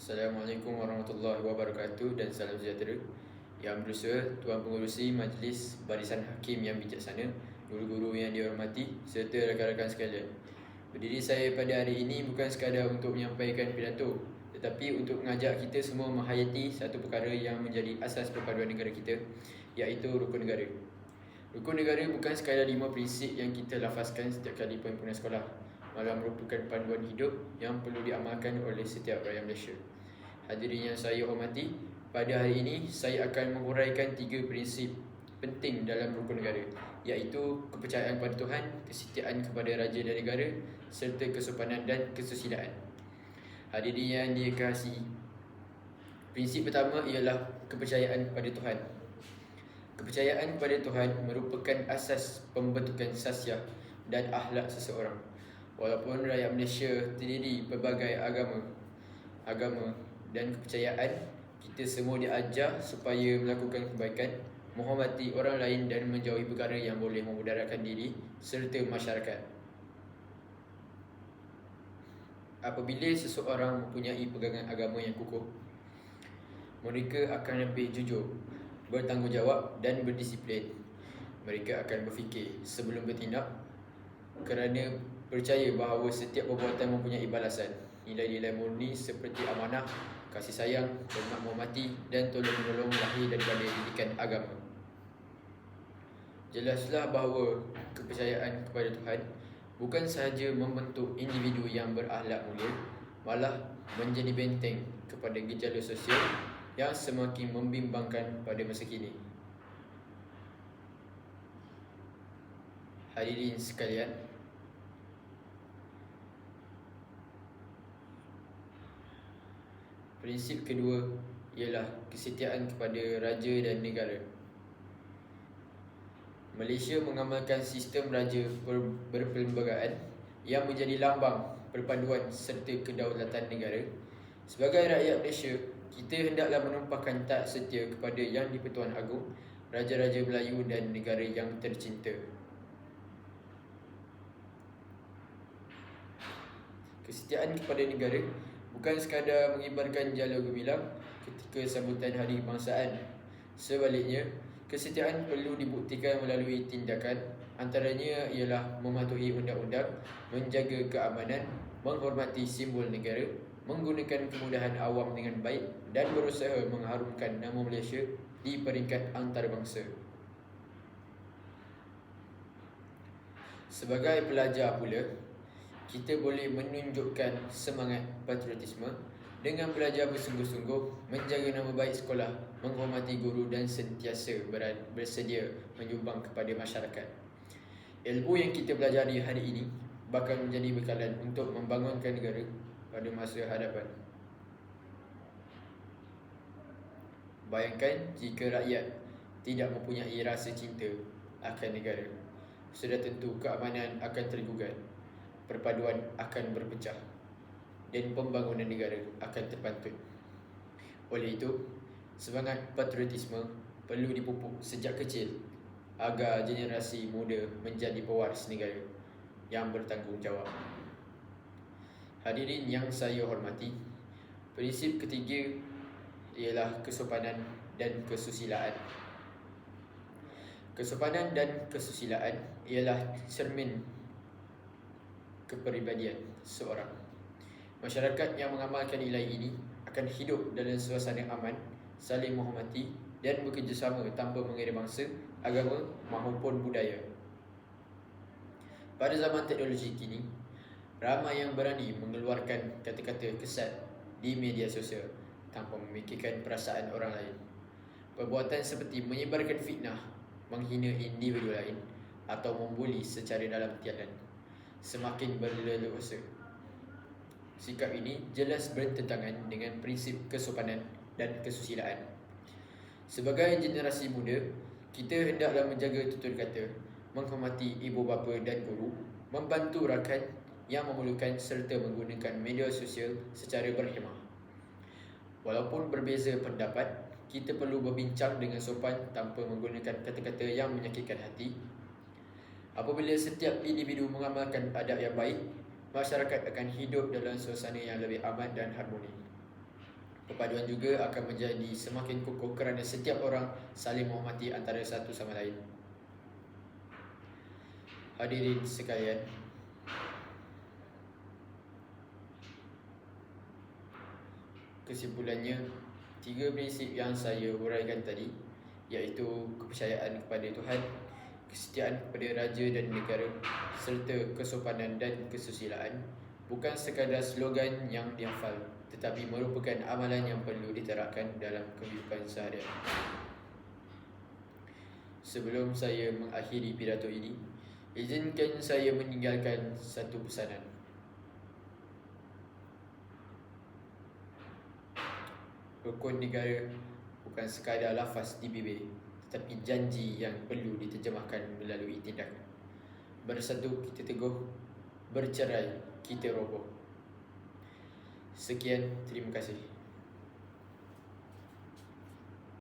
Assalamualaikum warahmatullahi wabarakatuh dan salam sejahtera. Yang berusaha, Tuan Pengerusi Majlis Barisan Hakim yang bijaksana, guru-guru yang dihormati serta rakan-rakan sekalian. Berdiri saya pada hari ini bukan sekadar untuk menyampaikan pidato, tetapi untuk mengajak kita semua menghayati satu perkara yang menjadi asas perpaduan negara kita, iaitu rukun negara. Rukun negara bukan sekadar 5 prinsip yang kita lafazkan setiap kali penyempurnaan sekolah, malah merupakan panduan hidup yang perlu diamalkan oleh setiap rakyat Malaysia. Hadirin yang saya hormati, pada hari ini saya akan menguraikan 3 prinsip penting dalam rukun negara, iaitu kepercayaan kepada Tuhan, kesetiaan kepada raja dan negara, serta kesopanan dan kesusilaan. Hadirin yang dikasihi, prinsip pertama ialah kepercayaan kepada Tuhan. Kepercayaan kepada Tuhan merupakan asas pembentukan sasiah dan akhlak seseorang. Walaupun rakyat Malaysia terdiri pelbagai agama dan kepercayaan, kita semua diajar supaya melakukan kebaikan, menghormati orang lain dan menjauhi perkara yang boleh memudaratkan diri serta masyarakat. Apabila seseorang mempunyai pegangan agama yang kukuh, mereka akan lebih jujur, bertanggungjawab dan berdisiplin. Mereka akan berfikir sebelum bertindak kerana percaya bahawa setiap perbuatan mempunyai balasan. Nilai-nilai murni seperti amanah, kasih sayang, hormat menghormati dan tolong-menolong lahir daripada didikan agama. Jelaslah bahawa kepercayaan kepada Tuhan bukan sahaja membentuk individu yang berakhlak mulia, malah menjadi benteng kepada gejala sosial yang semakin membimbangkan pada masa kini. Hadirin sekalian, prinsip kedua ialah kesetiaan kepada raja dan negara. Malaysia mengamalkan sistem raja berperlembagaan yang menjadi lambang perpaduan serta kedaulatan negara. Sebagai rakyat Malaysia, kita hendaklah menumpahkan taat setia kepada Yang di-Pertuan Agong, Raja-Raja Melayu dan negara yang tercinta. Kesetiaan kepada negara bukan sekadar mengibarkan jala gemilang ketika sambutan Hari Kebangsaan. Sebaliknya, kesetiaan perlu dibuktikan melalui tindakan, antaranya ialah mematuhi undang-undang, menjaga keamanan, menghormati simbol negara, menggunakan kemudahan awam dengan baik dan berusaha mengharumkan nama Malaysia di peringkat antarabangsa. Sebagai pelajar pula, kita boleh menunjukkan semangat patriotisme dengan belajar bersungguh-sungguh, menjaga nama baik sekolah, menghormati guru dan sentiasa bersedia menyumbang kepada masyarakat. Ilmu yang kita pelajari hari ini bakal menjadi bekalan untuk membangunkan negara pada masa hadapan. Bayangkan jika rakyat tidak mempunyai rasa cinta akan negara, sudah tentu keamanan akan tergugat, perpaduan akan berpecah dan pembangunan negara akan terpantut. Oleh itu, semangat patriotisme perlu dipupuk sejak kecil agar generasi muda menjadi pewaris negara yang bertanggungjawab. Hadirin yang saya hormati, prinsip ketiga ialah kesopanan dan kesusilaan. Kesopanan dan kesusilaan ialah cermin kepribadian seorang. Masyarakat yang mengamalkan nilai ini akan hidup dalam suasana aman, saling menghormati dan bekerjasama tanpa mengira bangsa, agama maupun budaya. Pada zaman teknologi kini, ramai yang berani mengeluarkan kata-kata kesat di media sosial tanpa memikirkan perasaan orang lain. Perbuatan seperti menyebarkan fitnah, menghina individu lain atau membuli secara dalam tiadan semakin berleluasa. Sikap ini jelas bertentangan dengan prinsip kesopanan dan kesusilaan. Sebagai generasi muda, kita hendaklah menjaga tutur kata, menghormati ibu bapa dan guru, membantu rakan yang memerlukan serta menggunakan media sosial secara berhemah. Walaupun berbeza pendapat, kita perlu berbincang dengan sopan tanpa menggunakan kata-kata yang menyakitkan hati. Apabila setiap individu mengamalkan adab yang baik, masyarakat akan hidup dalam suasana yang lebih aman dan harmoni. Perpaduan juga akan menjadi semakin kukuh kerana setiap orang saling menghormati antara satu sama lain. Hadirin sekalian, kesimpulannya, 3 prinsip yang saya huraikan tadi, iaitu kepercayaan kepada Tuhan, kesetiaan kepada raja dan negara, serta kesopanan dan kesusilaan, bukan sekadar slogan yang dihafal, tetapi merupakan amalan yang perlu diterapkan dalam kehidupan seharian. Sebelum saya mengakhiri pidato ini, izinkan saya meninggalkan satu pesanan. Rukun negara bukan sekadar lafaz di bibir, tetapi janji yang perlu diterjemahkan melalui tindakan. Bersatu kita teguh, bercerai kita roboh. Sekian, terima kasih.